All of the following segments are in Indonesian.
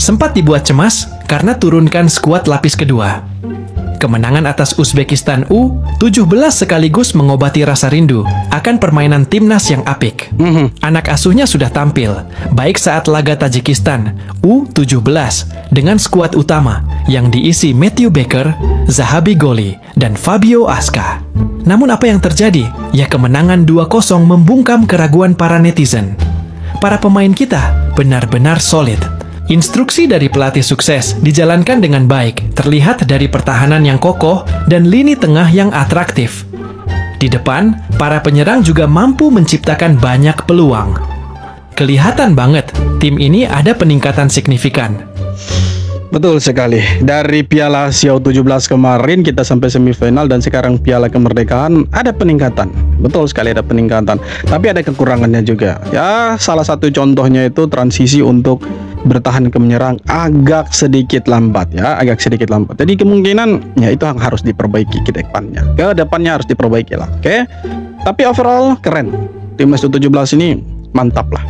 sempat dibuat cemas karena turunkan skuad lapis kedua. Kemenangan atas Uzbekistan U17 sekaligus mengobati rasa rindu akan permainan timnas yang apik. Anak asuhnya sudah tampil, baik saat laga Tajikistan U17 dengan skuad utama yang diisi Matthew Baker, Zahabi Goli, dan Fabio Aska. Namun apa yang terjadi? Ya kemenangan 2-0 membungkam keraguan para netizen. Para pemain kita benar-benar solid. Instruksi dari pelatih sukses dijalankan dengan baik, terlihat dari pertahanan yang kokoh dan lini tengah yang atraktif. Di depan, para penyerang juga mampu menciptakan banyak peluang. Kelihatan banget, tim ini ada peningkatan signifikan. Betul sekali. Dari Piala Asia U17 kemarin kita sampai semifinal dan sekarang Piala Kemerdekaan ada peningkatan. Betul sekali ada peningkatan. Tapi ada kekurangannya juga. Ya, salah satu contohnya itu transisi untuk bertahan ke menyerang agak sedikit lambat ya, agak sedikit lambat. Jadi kemungkinan ya itu yang harus diperbaiki ke depannya. Ke depannya harus diperbaiki lah. Oke. Tapi overall keren. Timnas U17 ini mantap lah.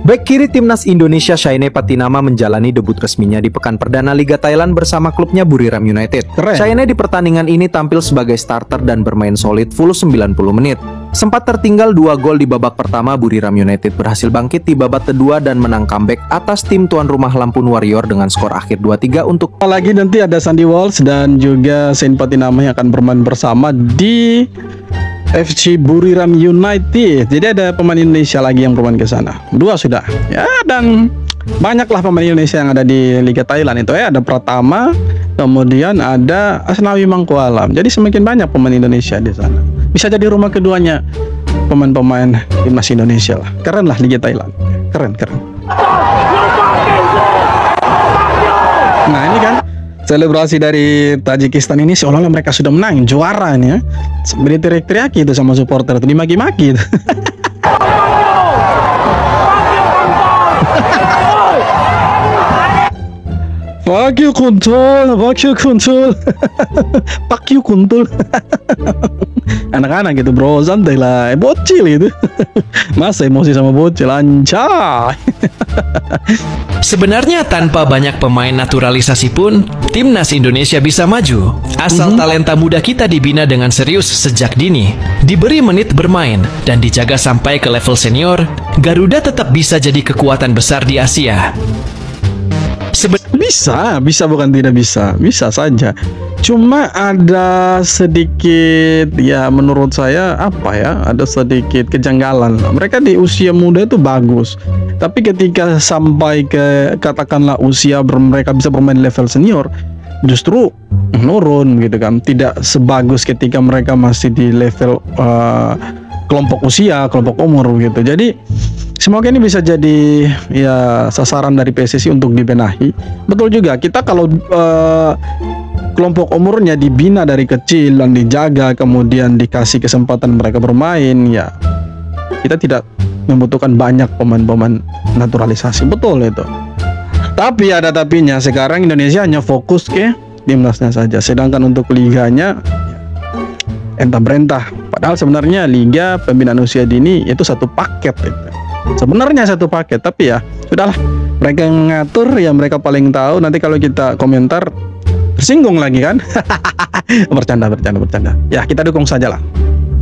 Bek kiri timnas Indonesia Shaine Patinama menjalani debut resminya di pekan perdana Liga Thailand bersama klubnya Buriram United. Keren. Shaine di pertandingan ini tampil sebagai starter dan bermain solid full 90 menit. Sempat tertinggal 2 gol di babak pertama, Buriram United berhasil bangkit di babak kedua dan menang comeback atas tim tuan rumah Lampun Warrior dengan skor akhir 2-3 untuk. Apalagi nanti ada Sandy Walsh dan juga Shaine Patinama yang akan bermain bersama di FC Buriram United. Jadi ada pemain Indonesia lagi yang bermain ke sana. 2 sudah. Ya, dan banyaklah pemain Indonesia yang ada di Liga Thailand itu ya. Ada Pratama, kemudian ada Asnawi Mangkualam. Jadi semakin banyak pemain Indonesia di sana. Bisa jadi rumah keduanya pemain-pemain timnas Indonesia lah. Keren lah Liga Thailand. Keren. Nah, ini kan selebrasi dari Tajikistan ini seolah-olah mereka sudah menang, juara ini ya. Sebenarnya teriak-teriaki itu sama supporter itu, dimaki-maki itu. Fuck you kuntul, fuck you kuntul. Fuck you kuntul. Anak-anak gitu bro, santai lah, bocil gitu. Masa emosi sama bocil, anjay. Sebenarnya tanpa banyak pemain naturalisasi pun, timnas Indonesia bisa maju. Asal talenta muda kita dibina dengan serius sejak dini, diberi menit bermain, dan dijaga sampai ke level senior, Garuda tetap bisa jadi kekuatan besar di Asia. Bisa bukan tidak bisa saja. Cuma ada sedikit ya menurut saya ada sedikit kejanggalan. Mereka di usia muda itu bagus, tapi ketika sampai ke katakanlah usia mereka bisa bermain level senior, justru menurun gitu kan. Tidak sebagus ketika mereka masih di level kelompok usia, kelompok umur gitu. Jadi semoga ini bisa jadi ya sasaran dari PSSI untuk dibenahi. Betul juga, kita kalau kelompok umurnya dibina dari kecil dan dijaga, kemudian dikasih kesempatan mereka bermain, ya kita tidak membutuhkan banyak pemain-pemain naturalisasi. Betul itu. Tapi ada tapinya, sekarang Indonesia hanya fokus ke timnasnya saja, sedangkan untuk liganya entah berentah. Padahal sebenarnya liga pembinaan usia dini itu satu paket itu. Sebenarnya satu paket, tapi ya sudahlah, mereka yang mengatur, ya mereka paling tahu. Nanti kalau kita komentar tersinggung lagi kan. Bercanda. Ya kita dukung saja lah.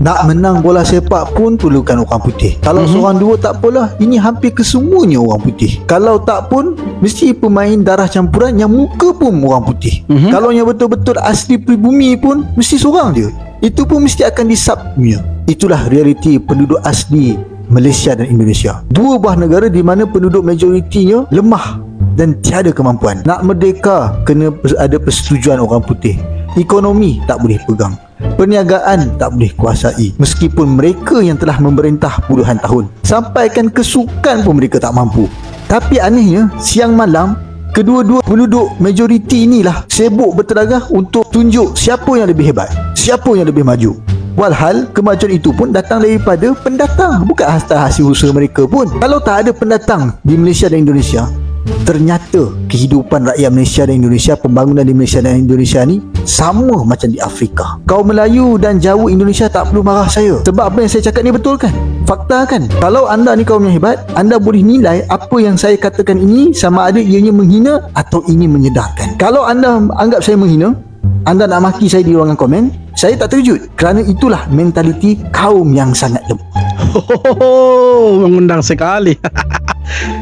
Nak menang bola sepak pun perlukan orang putih. Kalau seorang dua tak apalah, ini hampir kesemuanya orang putih. Kalau tak pun mesti pemain darah campuran yang muka pun orang putih. Kalau yang betul-betul asli pribumi pun mesti seorang je. Itu pun mesti akan disubnya. Itulah realiti penduduk asli Malaysia dan Indonesia. Dua buah negara di mana penduduk majoritinya lemah dan tiada kemampuan. Nak merdeka kena ada persetujuan orang putih. Ekonomi tak boleh pegang, perniagaan tak boleh kuasai. Meskipun mereka yang telah memerintah puluhan tahun, sampaikan ke sukan pun mereka tak mampu. Tapi anehnya, siang malam kedua-dua penduduk majoriti inilah sibuk berteragah untuk tunjuk siapa yang lebih hebat, siapa yang lebih maju. Walhal kemajuan itu pun datang daripada pendatang, bukan hasil usaha mereka pun. Kalau tak ada pendatang di Malaysia dan Indonesia, ternyata kehidupan rakyat Malaysia dan Indonesia, pembangunan di Malaysia dan Indonesia ni sama macam di Afrika. Kaum Melayu dan Jawa Indonesia tak perlu marah saya, sebab apa yang saya cakap ni betul kan? Fakta kan? Kalau anda ni kaum yang hebat, anda boleh nilai apa yang saya katakan ini sama ada ianya menghina atau ini menyedarkan. Kalau anda anggap saya menghina, anda nak maki saya di ruangan komen, saya tak terkejut, kerana itulah mentaliti kaum yang sangat lembut. Mengundang sekali.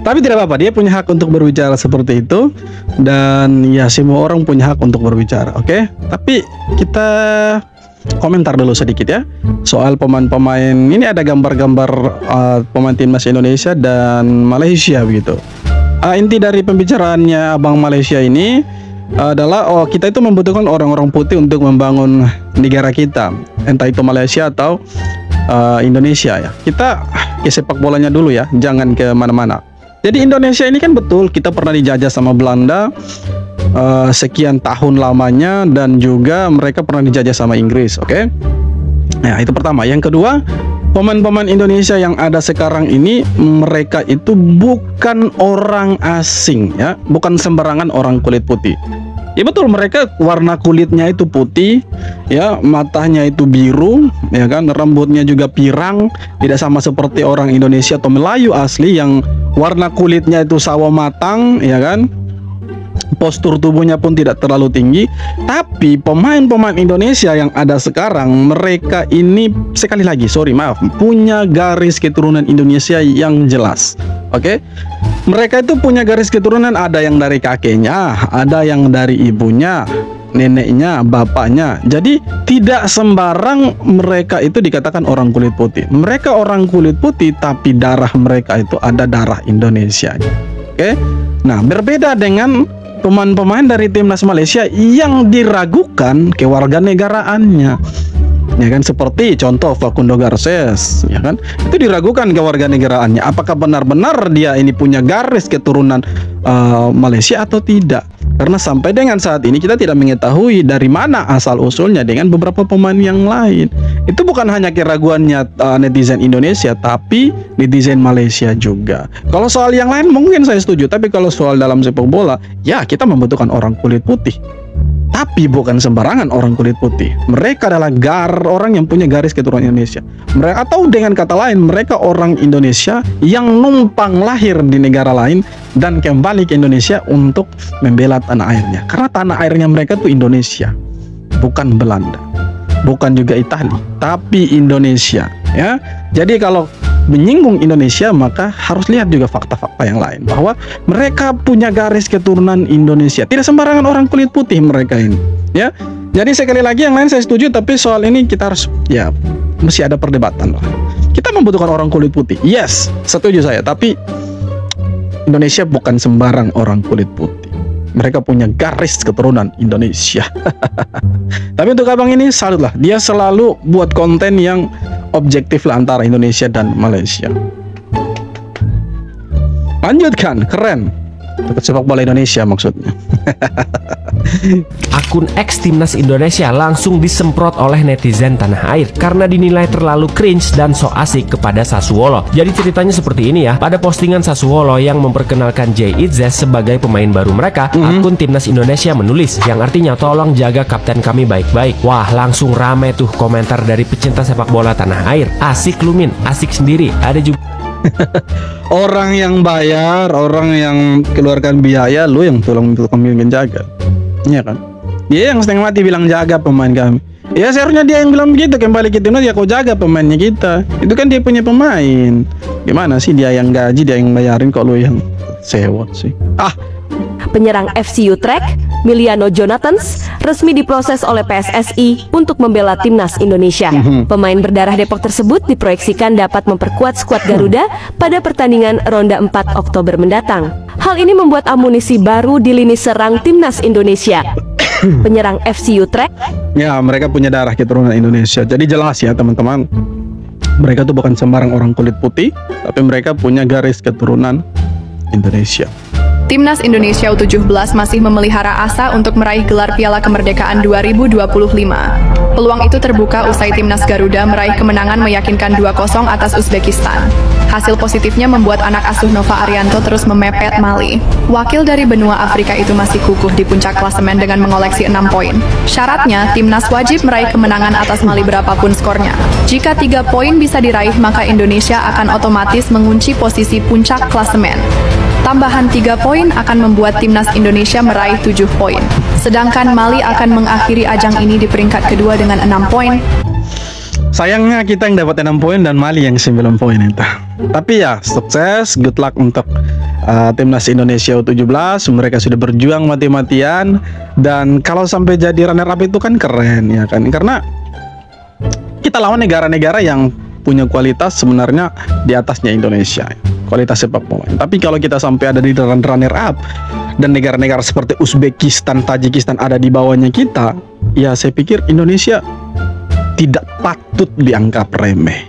Tapi tidak apa-apa, dia punya hak untuk berbicara seperti itu. Dan ya, semua orang punya hak untuk berbicara, oke? Tapi kita komentar dulu sedikit ya soal pemain-pemain. Ini ada gambar-gambar pemain timnas Indonesia dan Malaysia begitu. Inti dari pembicaraannya Abang Malaysia ini adalah kita itu membutuhkan orang-orang putih untuk membangun negara kita, entah itu Malaysia atau Indonesia ya. Kita ke sepak bolanya dulu ya, jangan ke mana-mana. Jadi Indonesia ini kan betul kita pernah dijajah sama Belanda sekian tahun lamanya, dan juga mereka pernah dijajah sama Inggris, oke? Nah, itu pertama. Yang kedua, pemain-pemain Indonesia yang ada sekarang ini, mereka itu bukan orang asing ya, bukan sembarangan orang kulit putih. Ya betul, mereka warna kulitnya itu putih ya, matanya itu biru ya kan, rambutnya juga pirang, tidak sama seperti orang Indonesia atau Melayu asli yang warna kulitnya itu sawo matang ya kan. Postur tubuhnya pun tidak terlalu tinggi. Tapi pemain-pemain Indonesia yang ada sekarang, mereka ini sekali lagi, punya garis keturunan Indonesia yang jelas. Oke, mereka itu punya garis keturunan, ada yang dari kakeknya, ada yang dari ibunya, neneknya, bapaknya. Jadi tidak sembarang mereka itu dikatakan orang kulit putih. Mereka orang kulit putih, tapi darah mereka itu ada darah Indonesia. Oke, nah berbeda dengan pemain-pemain dari timnas Malaysia yang diragukan kewarganegaraannya, ya kan, seperti contoh Facundo Garces, ya kan, itu diragukan kewarganegaraannya, apakah benar-benar dia ini punya garis keturunan Malaysia atau tidak. Karena sampai dengan saat ini kita tidak mengetahui dari mana asal usulnya dengan beberapa pemain yang lain. Itu bukan hanya keraguannya netizen Indonesia, tapi netizen Malaysia juga. Kalau soal yang lain mungkin saya setuju, tapi kalau soal dalam sepak bola, ya kita membutuhkan orang kulit putih. Tapi bukan sembarangan orang kulit putih. Mereka adalah orang yang punya garis keturunan Indonesia. Mereka, atau dengan kata lain, mereka orang Indonesia yang numpang lahir di negara lain dan kembali ke Indonesia untuk membela tanah airnya. Karena tanah airnya mereka tuh Indonesia, bukan Belanda, bukan juga Italia, tapi Indonesia. Ya, jadi kalau menyinggung Indonesia, maka harus lihat juga fakta-fakta yang lain bahwa mereka punya garis keturunan Indonesia. Tidak sembarangan orang kulit putih mereka ini. Ya, jadi sekali lagi yang lain saya setuju, tapi soal ini kita harus ya mesti ada perdebatan lah. Kita membutuhkan orang kulit putih. Yes, setuju saya. Tapi Indonesia bukan sembarang orang kulit putih. Mereka punya garis keturunan Indonesia. Tapi untuk abang ini salut lah, dia selalu buat konten yang objektif lah antara Indonesia dan Malaysia. Lanjutkan, keren. Untuk sepak bola Indonesia maksudnya. Akun X Timnas Indonesia langsung disemprot oleh netizen tanah air karena dinilai terlalu cringe dan so asik kepada Sassuolo. Jadi ceritanya seperti ini ya. Pada postingan Sassuolo yang memperkenalkan Jay Itzes sebagai pemain baru mereka, akun Timnas Indonesia menulis yang artinya tolong jaga kapten kami baik-baik. Wah, langsung rame tuh komentar dari pecinta sepak bola tanah air. Asik lu Min, asik sendiri. Ada juga orang yang bayar, orang yang keluarkan biaya, lu yang tolong menjaga. Iya kan? Dia yang setengah mati bilang jaga pemain kami. Ya seharusnya dia yang bilang begitu, kembali ke timnas ya kau jaga pemainnya kita. Itu kan dia punya pemain. Gimana sih dia yang gaji, dia yang bayarin, kok lu yang sewa sih? Penyerang FC Utrecht, Miliano Jonathans, resmi diproses oleh PSSI untuk membela timnas Indonesia. Pemain berdarah Depok tersebut diproyeksikan dapat memperkuat skuad Garuda pada pertandingan ronde 4 Oktober mendatang. Hal ini membuat amunisi baru di lini serang timnas Indonesia. Penyerang FC Utrecht, ya mereka punya darah keturunan Indonesia. Jadi jelas ya teman-teman, mereka tuh bukan sembarang orang kulit putih, tapi mereka punya garis keturunan Indonesia. Timnas Indonesia U17 masih memelihara asa untuk meraih gelar Piala Kemerdekaan 2025. Peluang itu terbuka usai Timnas Garuda meraih kemenangan meyakinkan 2-0 atas Uzbekistan. Hasil positifnya membuat anak asuh Nova Arianto terus memepet Mali. Wakil dari benua Afrika itu masih kukuh di puncak klasemen dengan mengoleksi 6 poin. Syaratnya, Timnas wajib meraih kemenangan atas Mali berapapun skornya. Jika 3 poin bisa diraih, maka Indonesia akan otomatis mengunci posisi puncak klasemen. Tambahan 3 poin akan membuat Timnas Indonesia meraih 7 poin. Sedangkan Mali akan mengakhiri ajang ini di peringkat kedua dengan 6 poin. Sayangnya kita yang dapat 6 poin dan Mali yang 9 poin itu. Tapi ya, sukses, good luck untuk Timnas Indonesia U17. Mereka sudah berjuang mati-matian. Dan kalau sampai jadi runner up itu kan keren ya kan. Karena kita lawan negara-negara yang punya kualitas sebenarnya di atasnya Indonesia, kualitas sepak bola. Tapi kalau kita sampai ada di runner up dan negara-negara seperti Uzbekistan, Tajikistan ada di bawahnya kita, ya saya pikir Indonesia tidak patut dianggap remeh.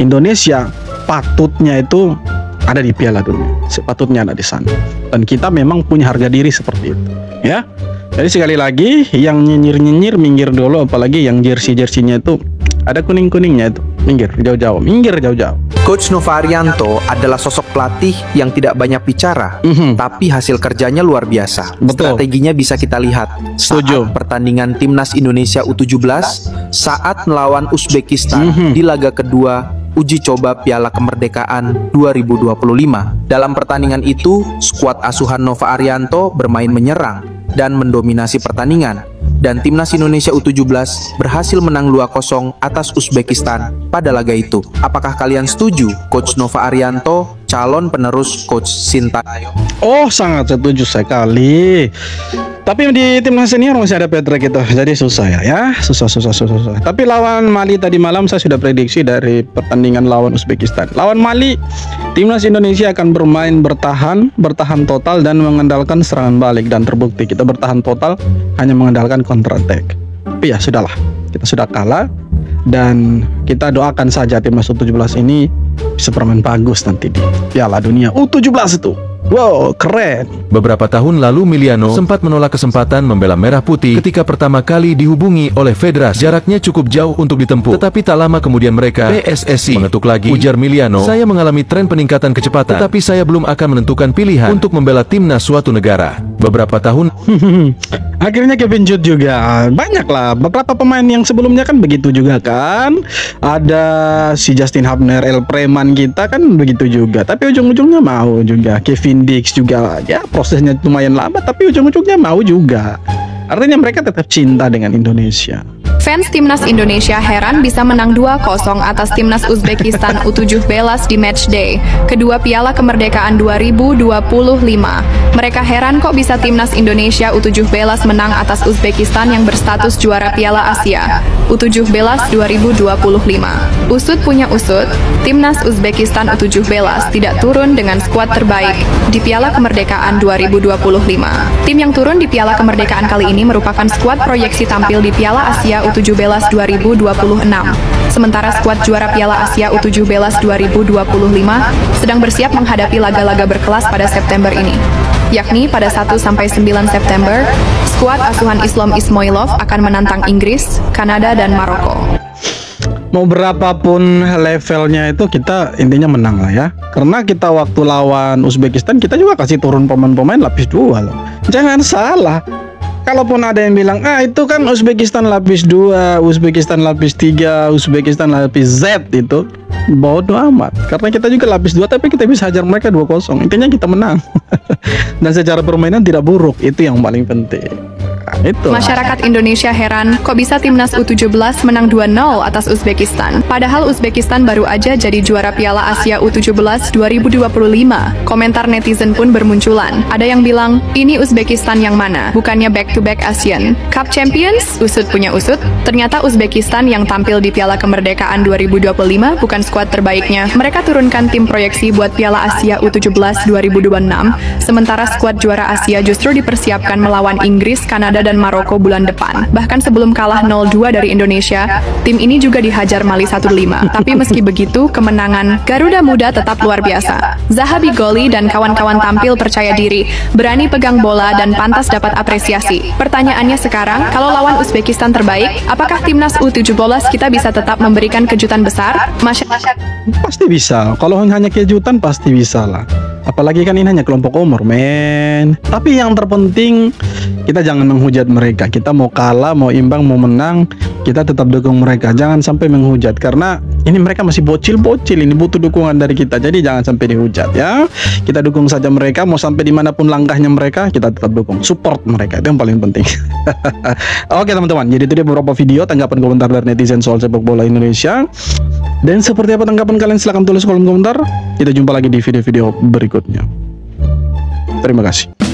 Indonesia patutnya itu ada di Piala Dunia, sepatutnya ada di sana. Dan kita memang punya harga diri seperti itu, ya. Jadi sekali lagi, yang nyinyir-nyinyir minggir dulu, apalagi yang jersey-jersinya itu ada kuning-kuningnya itu, minggir jauh-jauh. Coach Nova Arianto adalah sosok pelatih yang tidak banyak bicara, tapi hasil kerjanya luar biasa. Betul. Strateginya bisa kita lihat saat pertandingan Timnas Indonesia U17 saat melawan Uzbekistan di laga kedua uji coba Piala Kemerdekaan 2025. Dalam pertandingan itu, skuad asuhan Nova Arianto bermain menyerang dan mendominasi pertandingan. Dan Timnas Indonesia U17 berhasil menang 2-0 atas Uzbekistan pada laga itu. Apakah kalian setuju Coach Nova Arianto calon penerus Coach Sintayong? Oh, sangat setuju sekali. Tapi di timnas senior masih ada Patrick itu, jadi susah ya. Susah. Tapi lawan Mali tadi malam saya sudah prediksi dari pertandingan lawan Uzbekistan. Lawan Mali, timnas Indonesia akan bermain bertahan total dan mengandalkan serangan balik, dan terbukti kita bertahan total hanya mengandalkan counter attack. Tapi ya sudahlah, kita sudah kalah dan kita doakan saja timnas U17 ini bisa bermain bagus nanti di Piala Dunia U17 itu. Wow, keren. Beberapa tahun lalu Miliano sempat menolak kesempatan membela Merah Putih ketika pertama kali dihubungi oleh federasi. Jaraknya cukup jauh untuk ditempuh, tetapi tak lama kemudian mereka PSSI mengetuk lagi. Ujar Miliano, saya mengalami tren peningkatan kecepatan, tetapi saya belum akan menentukan pilihan untuk membela timnas suatu negara. Beberapa tahun akhirnya Kevin Jude juga banyak lah. Beberapa pemain yang sebelumnya kan begitu juga kan. Ada si Justin Hubner, El Preman kita kan begitu juga. Tapi ujung-ujungnya mau juga. Kevin Dix juga, ya prosesnya lumayan lama, tapi ujung-ujungnya mau juga. Artinya mereka tetap cinta dengan Indonesia. Fans Timnas Indonesia heran bisa menang 2-0 atas Timnas Uzbekistan U17 di matchday kedua Piala Kemerdekaan 2025. Mereka heran kok bisa Timnas Indonesia U17 menang atas Uzbekistan yang berstatus juara Piala Asia U17 2025. Usut punya usut, Timnas Uzbekistan U17 tidak turun dengan skuad terbaik di Piala Kemerdekaan 2025. Tim yang turun di Piala Kemerdekaan kali ini merupakan skuad proyeksi tampil di Piala Asia U17 2026. Sementara skuad juara Piala Asia U17 2025 sedang bersiap menghadapi laga-laga berkelas pada September ini. Yakni pada 1-9 September, skuad asuhan Islam Ismailov akan menantang Inggris, Kanada, dan Maroko. Mau berapapun levelnya itu kita intinya menang lah ya. Karena kita waktu lawan Uzbekistan kita juga kasih turun pemain-pemain lapis 2 loh. Jangan salah. Kalaupun ada yang bilang, itu kan Uzbekistan lapis 2, Uzbekistan lapis 3, Uzbekistan lapis Z, itu bodoh amat. Karena kita juga lapis 2, tapi kita bisa hajar mereka 2-0. Intinya kita menang. Dan secara permainan tidak buruk, itu yang paling penting. Itu. Masyarakat Indonesia heran, kok bisa Timnas U17 menang 2-0 atas Uzbekistan? Padahal Uzbekistan baru aja jadi juara Piala Asia U17 2025. Komentar netizen pun bermunculan. Ada yang bilang, ini Uzbekistan yang mana? Bukannya back-to-back Asian Cup Champions? Usut punya usut. Ternyata Uzbekistan yang tampil di Piala Kemerdekaan 2025 bukan skuad terbaiknya. Mereka turunkan tim proyeksi buat Piala Asia U17 2026. Sementara skuad juara Asia justru dipersiapkan melawan Inggris, Kanada, Belanda dan Maroko bulan depan. Bahkan sebelum kalah 0-2 dari Indonesia, tim ini juga dihajar Mali 1-5. Tapi meski begitu, kemenangan Garuda Muda tetap luar biasa. Zahabi Goli dan kawan-kawan tampil percaya diri, berani pegang bola dan pantas dapat apresiasi. Pertanyaannya sekarang, kalau lawan Uzbekistan terbaik, apakah timnas U17 kita bisa tetap memberikan kejutan besar? Pasti bisa. Kalau hanya kejutan pasti bisa lah. Apalagi kan ini hanya kelompok umur, men. Tapi yang terpenting kita jangan menghujat mereka. Kita mau kalah, mau imbang, mau menang, kita tetap dukung mereka. Jangan sampai menghujat karena ini mereka masih bocil-bocil. Ini butuh dukungan dari kita. Jadi jangan sampai dihujat ya. Kita dukung saja mereka. Mau sampai dimanapun langkahnya mereka, kita tetap dukung. Support mereka itu yang paling penting. Oke teman-teman. Jadi itu dia beberapa video tanggapan komentar dari netizen soal sepak bola Indonesia. Dan seperti apa tanggapan kalian? Silahkan tulis kolom komentar. Kita jumpa lagi di video-video berikutnya. Terima kasih.